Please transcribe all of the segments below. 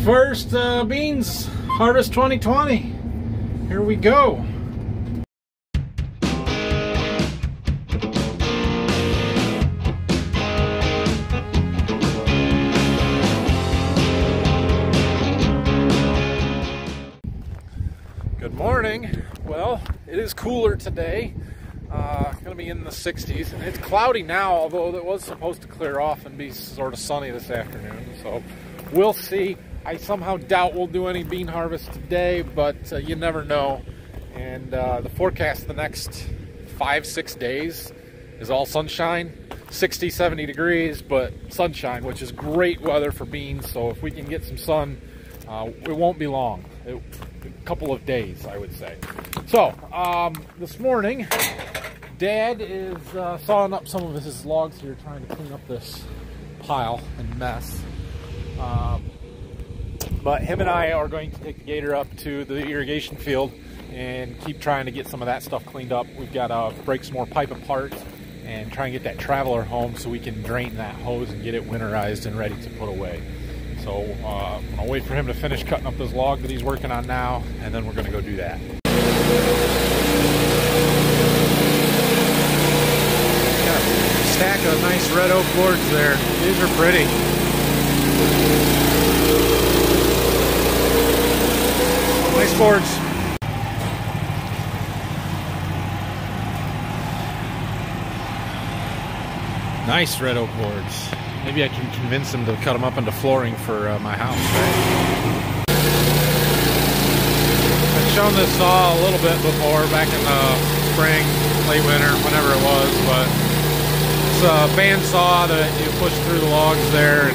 First beans harvest 2020. Here we go. Good morning. Well, it is cooler today. Going to be in the 60s. It's cloudy now, although it was supposed to clear off and be sort of sunny this afternoon. So we'll see. I somehow doubt we'll do any bean harvest today, but you never know. And the forecast the next 5-6 days is all sunshine, 60, 70 degrees, but sunshine, which is great weather for beans. So if we can get some sun, it won't be long. A couple of days, I would say. So this morning, Dad is sawing up some of his logs here, trying to clean up this pile and mess. But him and I are going to take the gator up to the irrigation field and keep trying to get some of that stuff cleaned up. We've got to break some more pipe apart and try and get that traveler home so we can drain that hose and get it winterized and ready to put away. So I'm going to wait for him to finish cutting up this log that he's working on now, and then we're going to go do that. Got a stack of nice red oak boards there. These are pretty. Nice boards. Nice red oak boards. Maybe I can convince him to cut them up into flooring for my house, right? I've shown this saw a little bit before, back in the spring, late winter, whenever it was, but it's a band saw that you push through the logs there.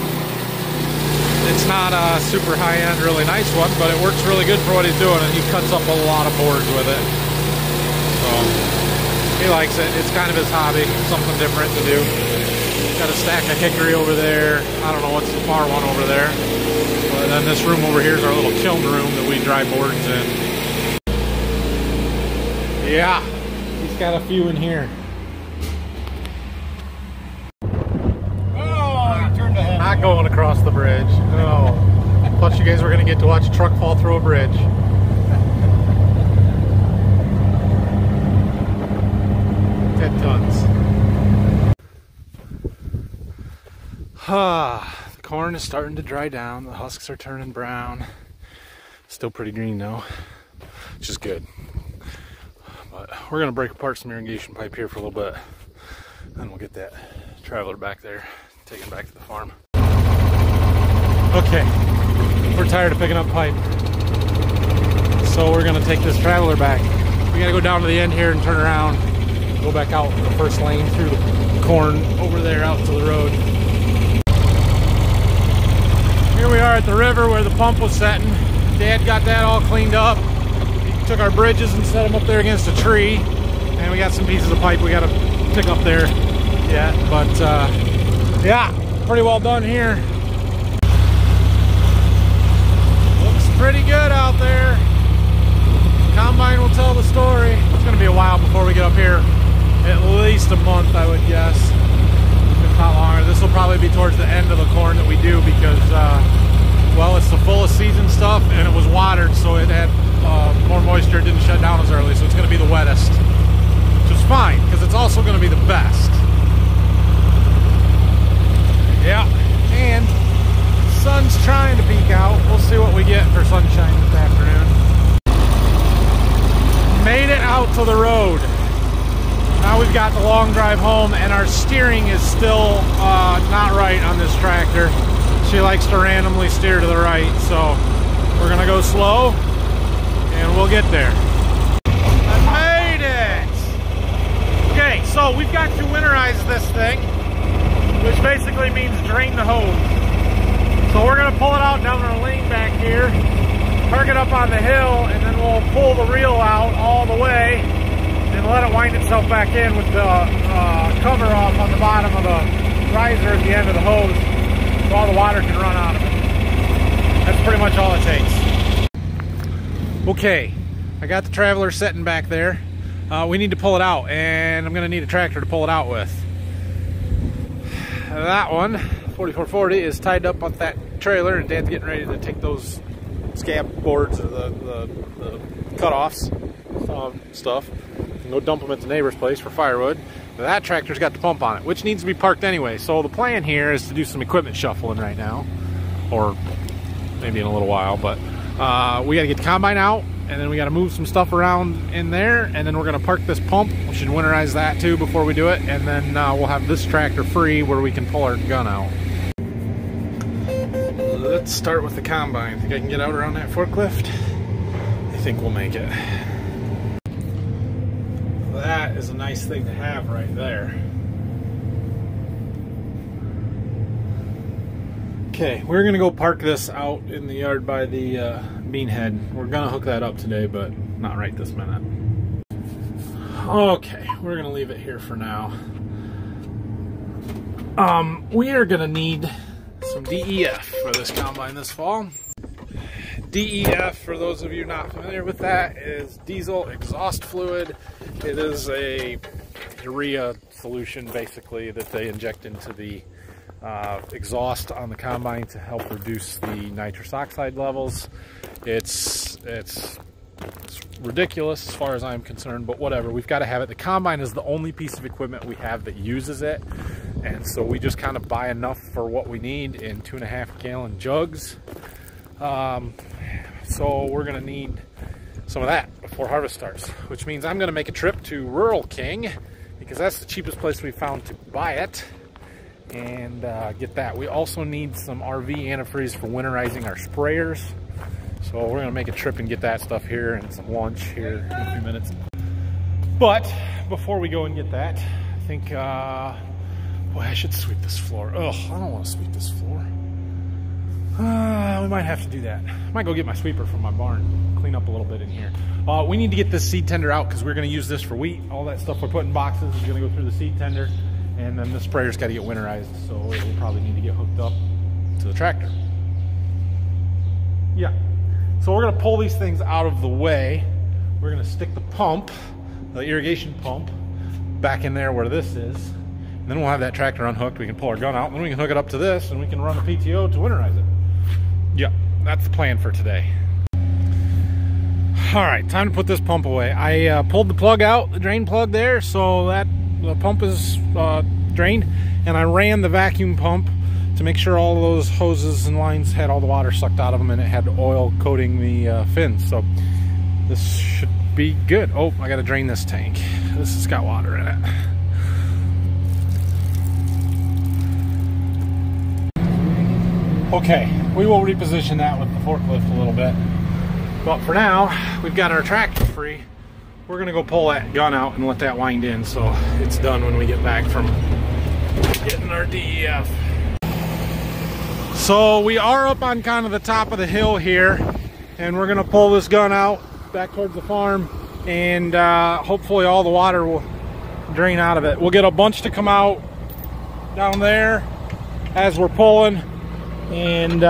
It's not a super high-end, really nice one, but it works really good for what he's doing, and he cuts up a lot of boards with it. So he likes it. It's kind of his hobby, something different to do. Got a stack of hickory over there. I don't know what's the far one over there. But then this room over here is our little kiln room that we dry boards in. Yeah, he's got a few in here. Not going across the bridge. No. Thought you guys were going to get to watch a truck fall through a bridge. 10 tons. The corn is starting to dry down. The husks are turning brown. Still pretty green though, which is good. But we're going to break apart some irrigation pipe here for a little bit. Then we'll get that traveler back there, take it back to the farm. Okay, we're tired of picking up pipe, so we're gonna take this traveler back. We gotta go down to the end here and turn around, go back out the first lane through the corn over there out to the road. Here we are at the river where the pump was setting. Dad got that all cleaned up. He took our bridges and set them up there against a tree, and we got some pieces of pipe we gotta pick up there yet, but yeah, pretty well done here. Pretty good out there. Combine will tell the story. It's going to be a while before we get up here. At least a month, I would guess. If not longer. This will probably be towards the end of the corn that we do because, well, it's the fullest season stuff and it was watered, so it had more moisture. It didn't shut down as early, so it's going to be the wettest. Which is fine because it's also going to be the best. Yeah, and sun's trying to peek out. We'll see what we get for sunshine this afternoon. Made it out to the road. Now we've got the long drive home, and our steering is still not right on this tractor. She likes to randomly steer to the right, so we're gonna go slow and we'll get there. I made it! Okay, so we've got to winterize this thing, which basically means drain the hose. So we're going to pull it out down our lane back here, park it up on the hill, and then we'll pull the reel out all the way and let it wind itself back in with the cover off on the bottom of the riser at the end of the hose so all the water can run out of it. That's pretty much all it takes. Okay, I got the traveler sitting back there. We need to pull it out, and I'm going to need a tractor to pull it out with. That one, 4440, is tied up on that trailer, and Dad's getting ready to take those scab boards, or the cut-offs, stuff, and go dump them at the neighbor's place for firewood. But that tractor's got the pump on it, which needs to be parked anyway. So the plan here is to do some equipment shuffling right now, or maybe in a little while. But we got to get the combine out, and then we got to move some stuff around in there, and then we're going to park this pump. We should winterize that too before we do it, and then we'll have this tractor free where we can pull our gun out. Let's start with the combine. Think I can get out around that forklift? I think we'll make it. That is a nice thing to have right there. Okay, we're gonna go park this out in the yard by the bean head. We're gonna hook that up today, but not right this minute. Okay, we're gonna leave it here for now. We are gonna need some DEF for this combine this fall. DEF, for those of you not familiar with that, is diesel exhaust fluid. It is a urea solution, basically, that they inject into the exhaust on the combine to help reduce the nitrous oxide levels. It's ridiculous as far as I'm concerned, but whatever, we've got to have it. The combine is the only piece of equipment we have that uses it, and so we just kind of buy enough for what we need in 2.5 gallon jugs. So we're gonna need some of that before harvest starts, which means I'm gonna make a trip to Rural King, because that's the cheapest place we found to buy it, and get that. We also need some RV antifreeze for winterizing our sprayers, so we're gonna make a trip and get that stuff here, and some lunch here in a few minutes. But before we go and get that, I think boy, I should sweep this floor. Ugh, I don't want to sweep this floor. We might have to do that. I might go get my sweeper from my barn, clean up a little bit in here. We need to get this seed tender out, because we're going to use this for wheat. All that stuff we're putting in boxes is going to go through the seed tender, and then the sprayer's got to get winterized, so it will probably need to get hooked up to the tractor. Yeah, so we're going to pull these things out of the way. We're going to stick the pump, the irrigation pump, back in there where this is, and then we'll have that tractor unhooked. We can pull our gun out, and then we can hook it up to this, and we can run the PTO to winterize it. Yeah, that's the plan for today. All right, time to put this pump away. I pulled the plug out, the drain plug there, so that the pump is drained, and I ran the vacuum pump to make sure all of those hoses and lines had all the water sucked out of them, and it had oil coating the fins. So this should be good. Oh, I got to drain this tank. This has got water in it. Okay, we will reposition that with the forklift a little bit. But for now, we've got our tractor free. We're gonna go pull that gun out and let that wind in, so it's done when we get back from getting our DEF. So we are up on kind of the top of the hill here, and we're gonna pull this gun out back towards the farm, and hopefully all the water will drain out of it. We'll get a bunch to come out down there as we're pulling, and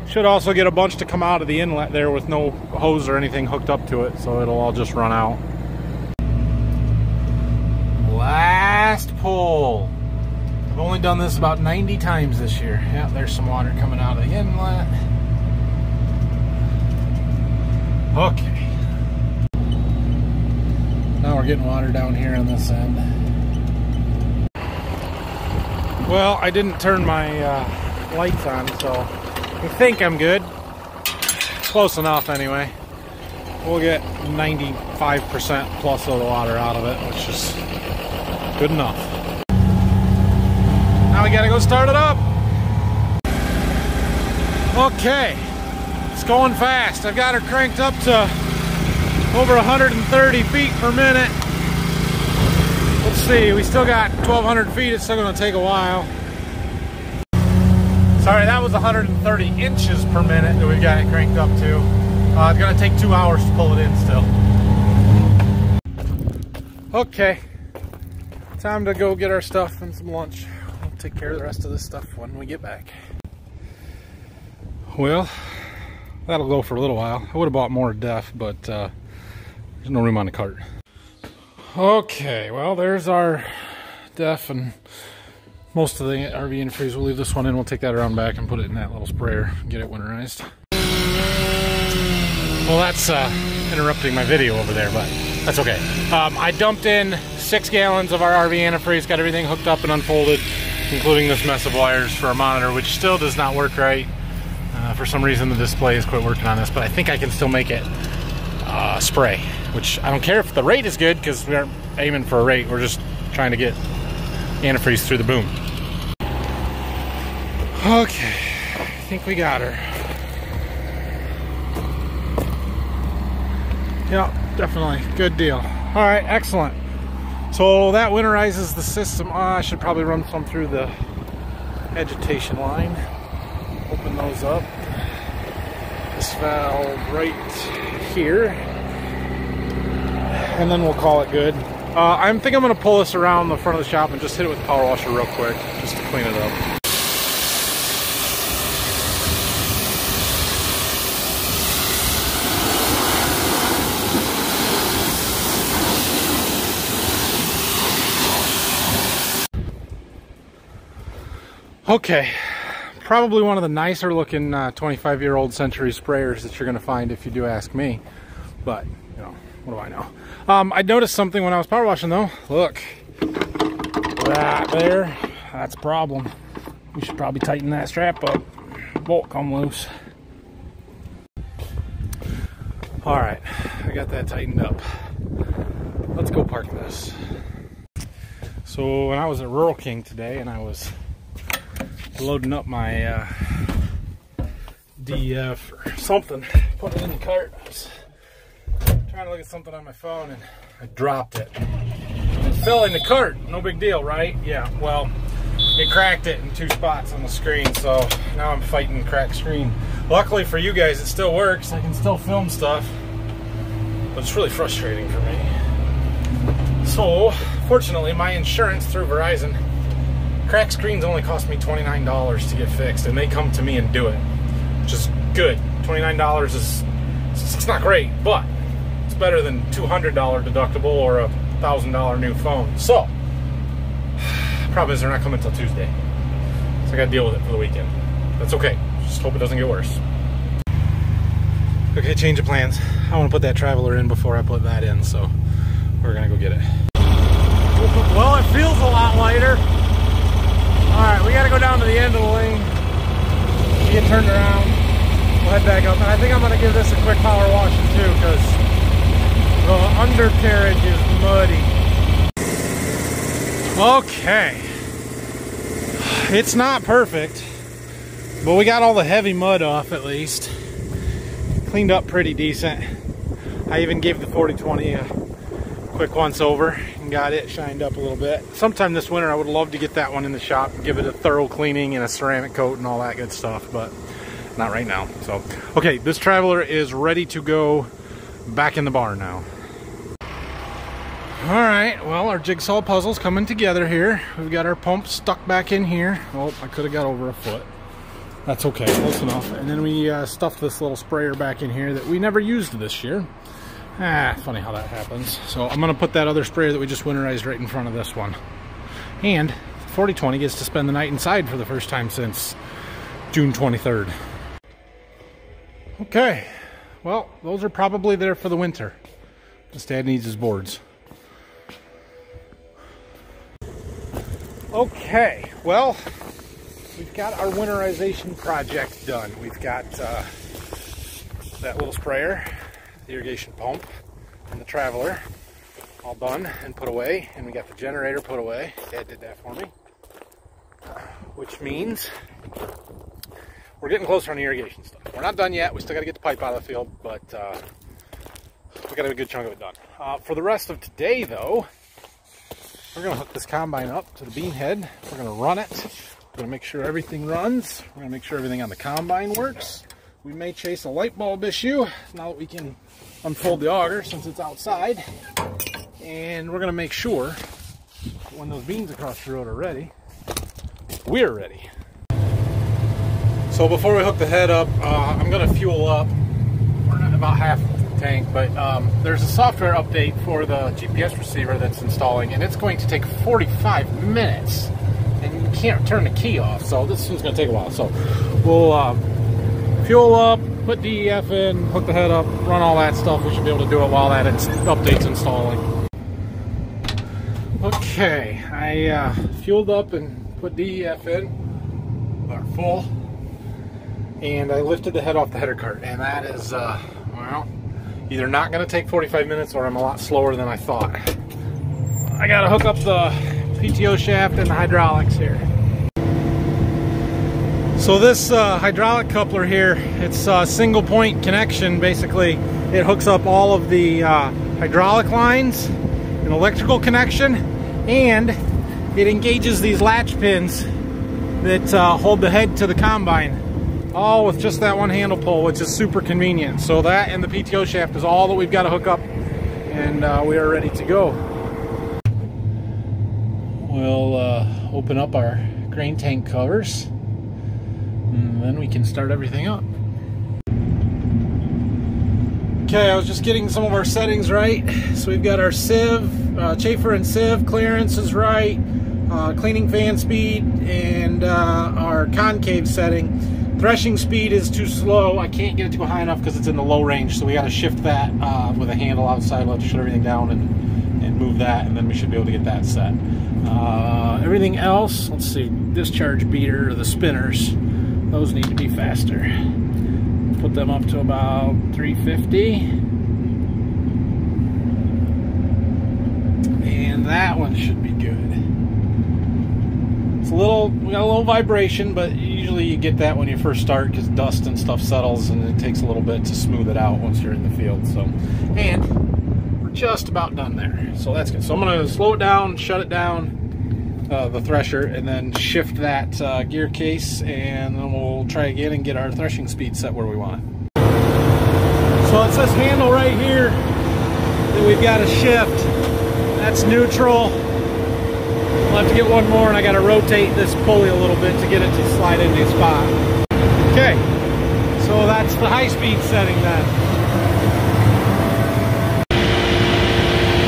should also get a bunch to come out of the inlet there with no hose or anything hooked up to it, so it'll all just run out. Last pull. I've only done this about 90 times this year. Yeah, there's some water coming out of the inlet. Okay. Now we're getting water down here on this end. Well, I didn't turn my lights on, so I think I'm good. Close enough anyway. We'll get 95% plus of the water out of it, which is good enough. Now we gotta go start it up. Okay, it's going fast. I've got her cranked up to over 130 feet per minute. Let's see, we still got 1,200 feet. It's still gonna take a while. Sorry, that was 130 inches per minute that we've got it cranked up to. It's gonna take 2 hours to pull it in still. Okay, time to go get our stuff and some lunch. We'll take care of the rest of this stuff when we get back. Well, that'll go for a little while. I would have bought more DEF, but there's no room on the cart. Okay, well, there's our DEF and most of the RV antifreeze. We'll leave this one in. We'll take that around back and put it in that little sprayer and get it winterized. Well, that's interrupting my video over there, but that's okay. I dumped in 6 gallons of our RV antifreeze, got everything hooked up and unfolded, including this mess of wires for our monitor, which still does not work right. For some reason, the display has quit working on this, but I think I can still make it spray, which I don't care if the rate is good, because we aren't aiming for a rate. We're just trying to get antifreeze through the boom. Okay, I think we got her. Yeah, definitely. Good deal. All right, excellent. So that winterizes the system. I should probably run some through the vegetation line. Open those up. This valve right here. And then we'll call it good. I think I'm going to pull this around the front of the shop and just hit it with the power washer real quick, just to clean it up. Okay, probably one of the nicer looking 25-year-old Century sprayers that you're going to find if you do ask me. But, you know, what do I know? I noticed something when I was power washing though. Look, that there, that's a problem. We should probably tighten that strap up. Bolt come loose. All right, I got that tightened up. Let's go park this. So when I was at Rural King today and I was loading up my DF or something, put it in the cart. I was trying to look at something on my phone and I dropped it. It fell in the cart, no big deal, right? Yeah, well, it cracked it in 2 spots on the screen, so now I'm fighting cracked screen. Luckily for you guys, it still works. I can still film stuff, but it's really frustrating for me. So, fortunately, my insurance through Verizon, cracked screens only cost me $29 to get fixed, and they come to me and do it, which is good. $29 is, it's not great, but it's better than $200 deductible or a $1,000 new phone. So, problem is they're not coming until Tuesday, so I gotta deal with it for the weekend. That's okay, just hope it doesn't get worse. Okay, change of plans. I want to put that Traveler in before I put that in, so we're gonna go get it. Well, it feels a lot lighter. Alright, we gotta go down to the end of the lane, get turned around, we'll head back up, and I think I'm gonna give this a quick power washing too, because the undercarriage is muddy. Okay, it's not perfect, but we got all the heavy mud off at least. Cleaned up pretty decent. I even gave the 4020 a quick once over and got it shined up a little bit. Sometime this winter I would love to get that one in the shop and give it a thorough cleaning and a ceramic coat and all that good stuff, but not right now. So okay, this Traveler is ready to go back in the barn now. All right, well, our jigsaw puzzle's coming together here. We've got our pump stuck back in here. Oh, I could have got over a foot. That's okay, close enough. And then we stuffed this little sprayer back in here that we never used this year. Funny how that happens. So I'm gonna put that other sprayer that we just winterized right in front of this one. And 4020 gets to spend the night inside for the first time since June 23rd. Okay, well, those are probably there for the winter. This dad needs his boards. Okay, well, we've got our winterization project done. We've got that little sprayer, the irrigation pump, and the Traveler all done and put away, and we got the generator put away. Dad did that for me, which means we're getting closer on the irrigation stuff. We're not done yet. We still got to get the pipe out of the field, but we got a good chunk of it done. For the rest of today, though, we're going to hook this combine up to the bean head. We're going to run it. We're going to make sure everything runs. We're going to make sure everything on the combine works. We may chase a light bulb issue now that we can unfold the auger since it's outside. And we're going to make sure when those beans across the road are ready, we're ready. So before we hook the head up, I'm going to fuel up. We're not about half the tank, but there's a software update for the GPS receiver that's installing, and it's going to take 45 minutes. And can't turn the key off, so this is going to take a while. So we'll fuel up, put DEF in, hook the head up, run all that stuff. We should be able to do it while that update's installing. Okay, I fueled up and put DEF in, or full, and I lifted the head off the header cart, and that is, well, either not going to take 45 minutes or I'm a lot slower than I thought. I got to hook up the PTO shaft and the hydraulics here. So this hydraulic coupler here, it's a single point connection. Basically, it hooks up all of the hydraulic lines, an electrical connection, and it engages these latch pins that hold the head to the combine, all with just that one handle pull, which is super convenient. So that and the PTO shaft is all that we've got to hook up, and we are ready to go. We'll open up our grain tank covers, and then we can start everything up. Okay, I was just getting some of our settings right. So we've got our sieve, chafer and sieve clearance is right, cleaning fan speed, and our concave setting. Threshing speed is too slow. I can't get it to go high enough because it's in the low range, so we got to shift that with a handle outside. We'll have to shut everything down and move that, and then we should be able to get that set. Everything else, let's see, discharge beater, the spinners, those need to be faster. Put them up to about 350. And that one should be good. It's a little, we got a little vibration, but usually you get that when you first start because dust and stuff settles, and it takes a little bit to smooth it out once you're in the field. So, and we're just about done there. So that's good. So I'm going to slow it down, shut it down, the thresher, and then shift that gear case, and then we'll try again and get our threshing speed set where we want it. So it's this handle right here that we've got to shift. That's neutral. We'll have to get one more, and I got to rotate this pulley a little bit to get it to slide into a spot. Okay, so that's the high speed setting then.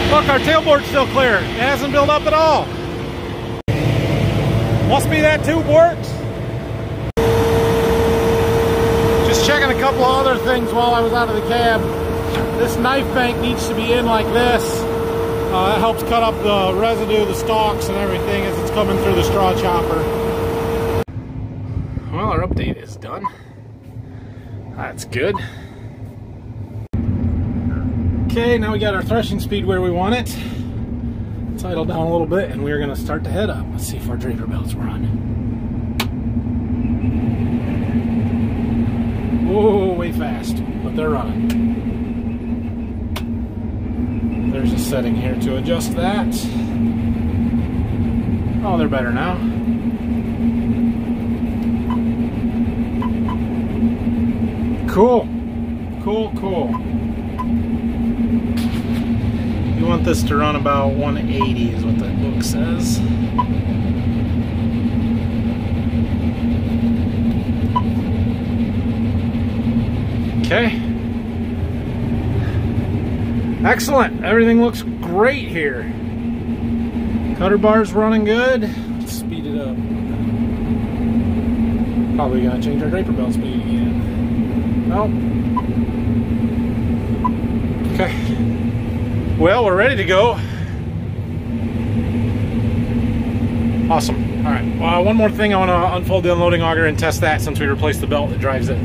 Look, our tailboard's still clear. It hasn't built up at all. Must be that tube works. Just checking a couple of other things while I was out of the cab. This knife bank needs to be in like this. That helps cut up the residue, the stalks and everything as it's coming through the straw chopper. Well, our update is done. That's good. Okay, now we got our threshing speed where we want it. Idle down a little bit, and we're going to start the head up. Let's see if our draper belts were on. Whoa, way fast, but they're running. There's a setting here to adjust that. Oh, they're better now. Cool, cool, cool. You want this to run about 180 is what that book says. Okay. Excellent. Everything looks great here. Cutter bar's running good. Let's speed it up. Probably gonna change our draper belt speed again. Nope. Okay. Well, we're ready to go. Awesome. All right. Well, one more thing. I want to unfold the unloading auger and test that since we replaced the belt that drives it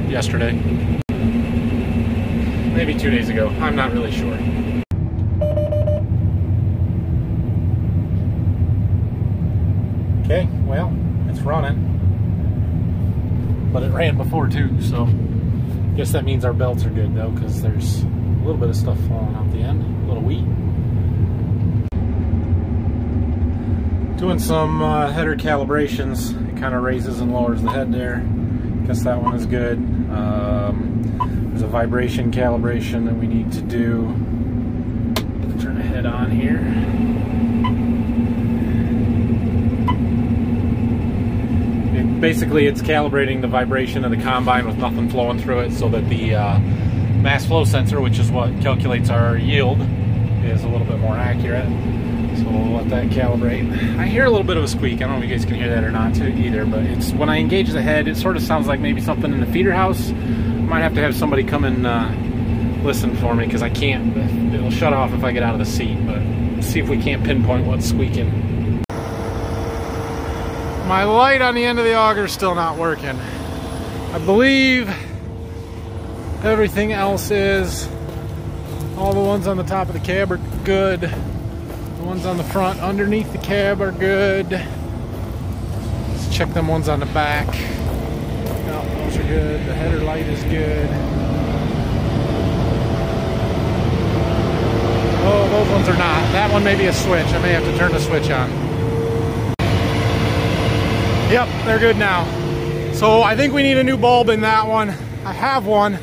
yesterday. Maybe 2 days ago. I'm not really sure. Okay. Well, it's running. But it ran before too, so I guess that means our belts are good though, because there's a little bit of stuff falling out the end, a little wheat. Doing some header calibrations. It kind of raises and lowers the head there. Guess that one is good. There's a vibration calibration that we need to do. Turn the head on here. Basically, it's calibrating the vibration of the combine with nothing flowing through it so that the mass flow sensor, which is what calculates our yield, is a little bit more accurate. So we'll let that calibrate. I hear a little bit of a squeak. I don't know if you guys can hear that or not either, but it's when I engage the head, it sort of sounds like maybe something in the feeder house. I might have to have somebody come and listen for me because I can't. It'll shut off if I get out of the seat, but let's see if we can't pinpoint what's squeaking. My light on the end of the auger is still not working. I believe everything else is. All the ones on the top of the cab are good. The ones on the front underneath the cab are good. Let's check them ones on the back. No, those are good. The header light is good. Oh, those ones are not. That one may be a switch. I may have to turn the switch on. Yep, they're good now. So I think we need a new bulb in that one. I have one.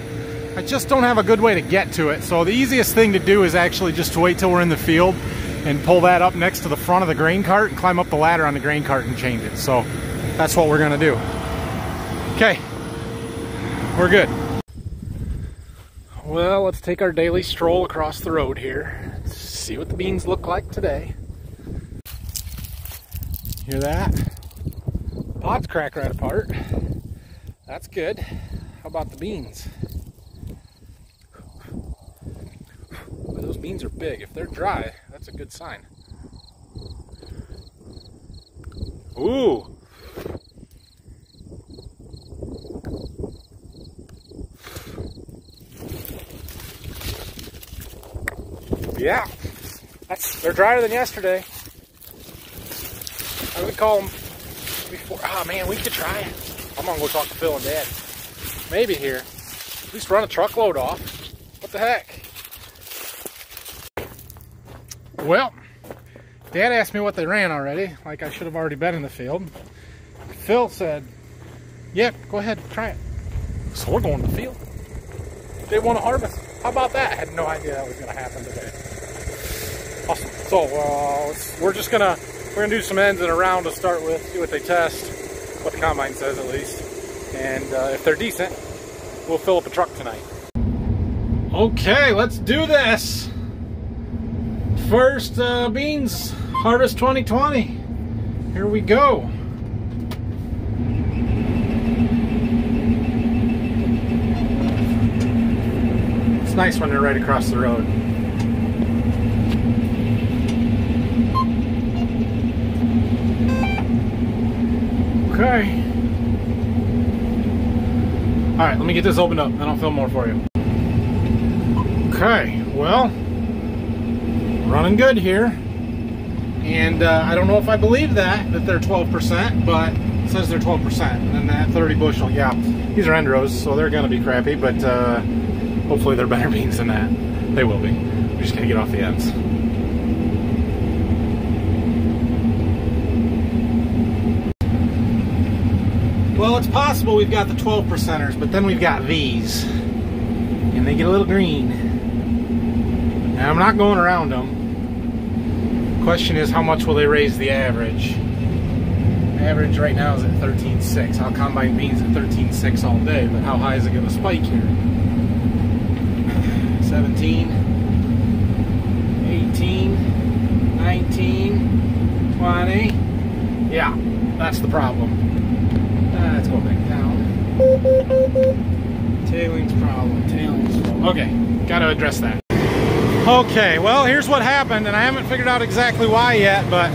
I just don't have a good way to get to it. So the easiest thing to do is actually just to wait till we're in the field and pull that up next to the front of the grain cart and climb up the ladder on the grain cart and change it. So that's what we're gonna do. Okay, we're good. Well, let's take our daily stroll across the road here. Let's see what the beans look like today. Hear that? Pods crack right apart. That's good. How about the beans? Boy, those beans are big. If they're dry, that's a good sign. Ooh! Yeah, they're drier than yesterday. I would call them before. Oh man, we could try it. I'm gonna go talk to Phil and Dad. Maybe here. At least run a truckload off. What the heck? Well, Dad asked me what they ran already, like I should have already been in the field. Phil said, yeah, go ahead, try it. So we're going to the field. They want to harvest. How about that? I had no idea that was going to happen today. Awesome. So we're gonna do some ends and around to start with, see what they test, what the combine says at least, and if they're decent, we'll fill up a truck tonight. Okay, let's do this. First beans harvest 2020. Here we go. It's nice when they're right across the road. Okay. All right, let me get this opened up, then I'll film more for you. Okay, well, running good here. And I don't know if I believe that they're 12%, but it says they're 12%. And then that 30 bushel, yeah, these are end rows, so they're gonna be crappy, but hopefully they're better beans than that. They will be. We're just gonna get off the ends. Well, it's possible we've got the 12%ers, but then we've got these. And they get a little green. And I'm not going around them. The question is, how much will they raise the average? Average right now is at 13.6. I'll combine beans at 13.6 all day, but how high is it going to spike here? 17, 18, 19, 20. Yeah, that's the problem. Let's go back down. Tailings problem, tailings problem. Okay, got to address that. Okay, well, here's what happened, and I haven't figured out exactly why yet, but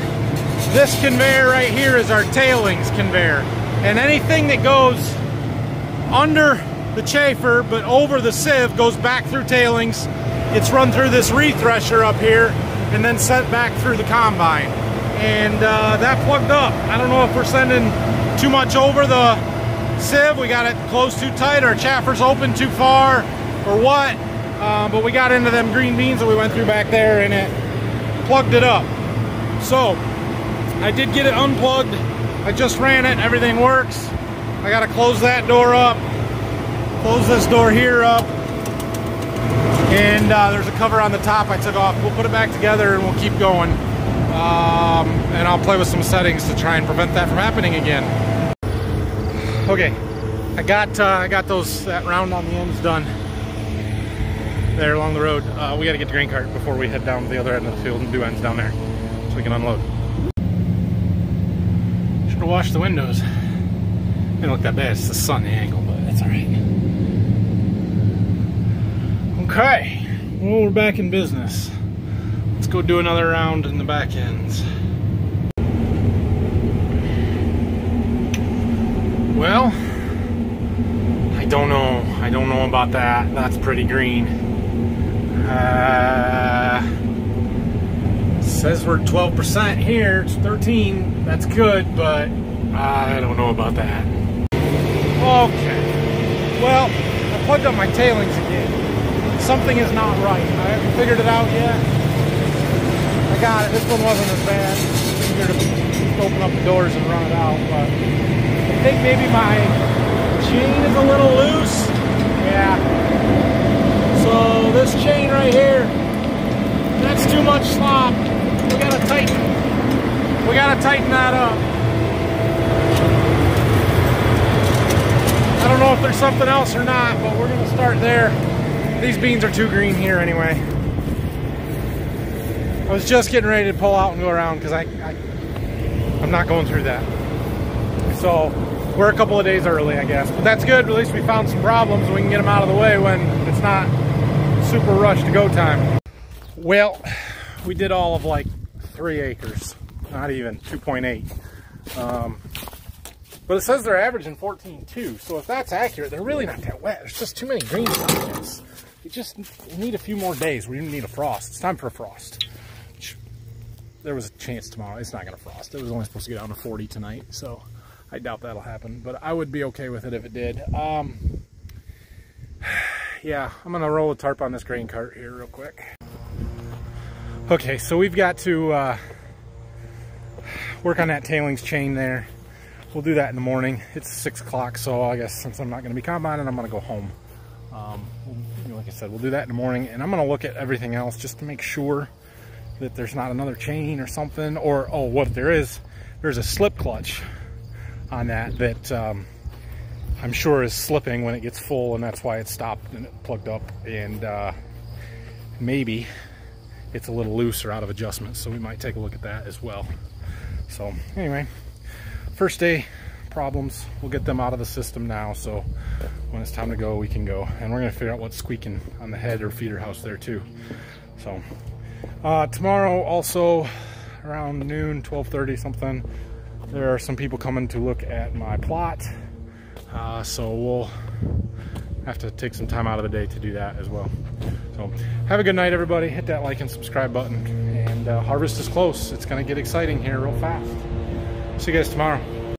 this conveyor right here is our tailings conveyor. And anything that goes under the chafer but over the sieve goes back through tailings. It's run through this re-thresher up here and then sent back through the combine. And that plugged up. I don't know if we're sending too much over the sieve, we got it closed too tight, our chaffer's open too far, or what. But we got into them green beans that we went through back there and it plugged it up. So I did get it unplugged. I just ran it, everything works. I gotta close that door up, close this door here up, and there's a cover on the top I took off. We'll put it back together and we'll keep going. And I'll play with some settings to try and prevent that from happening again. Okay, I got that round on the ends done there along the road. We got to get the grain cart before we head down to the other end of the field and do ends down there. so we can unload. Should have washed the windows. Didn't look that bad, it's the sun angle, but that's alright. Okay, well, we're back in business. Let's go do another round in the back ends. Well, I don't know about that. That's pretty green. Says we're 12% here. It's 13. That's good, but I don't know about that. Okay. Well, I plugged up my tailings again. Something is not right. I haven't figured it out yet. I got it. This one wasn't as bad. Figured to open up the doors and run it out, but I think maybe my chain is a little loose. Yeah. So this chain right here, that's too much slop. We gotta tighten that up. I don't know if there's something else or not, but we're gonna start there. These beans are too green here anyway. I was just getting ready to pull out and go around because I'm not going through that. So we're a couple of days early, I guess, but that's good. At least we found some problems. We can get them out of the way when it's not super rush to go time. Well, we did all of like 3 acres, not even 2.8. But it says they're averaging 14.2, so if that's accurate, they're really not that wet. There's just too many green spots. We just need a few more days. We need a frost. It's time for a frost. There was a chance tomorrow. It's not going to frost. It was only supposed to get down to 40 tonight, so I doubt that'll happen. But I would be okay with it if it did. Yeah, I'm going to roll a tarp on this grain cart here real quick. Okay, so we've got to work on that tailings chain there. We'll do that in the morning. It's 6 o'clock, so I guess since I'm not going to be combining, I'm going to go home. Like I said, we'll do that in the morning, and I'm going to look at everything else just to make sure that there's not another chain or something, or oh, what there is, there's a slip clutch on that I'm sure is slipping when it gets full, and that's why it stopped and it plugged up, and maybe it's a little loose or out of adjustment, so we might take a look at that as well. So anyway, first day problems, we'll get them out of the system now, so when it's time to go, we can go, and we're going to figure out what's squeaking on the head or feeder house there too. So tomorrow also around noon, 12:30 something, there are some people coming to look at my plot, so we'll have to take some time out of the day to do that as well. So have a good night, everybody. Hit that like and subscribe button, and harvest is close. It's going to get exciting here real fast. See you guys tomorrow.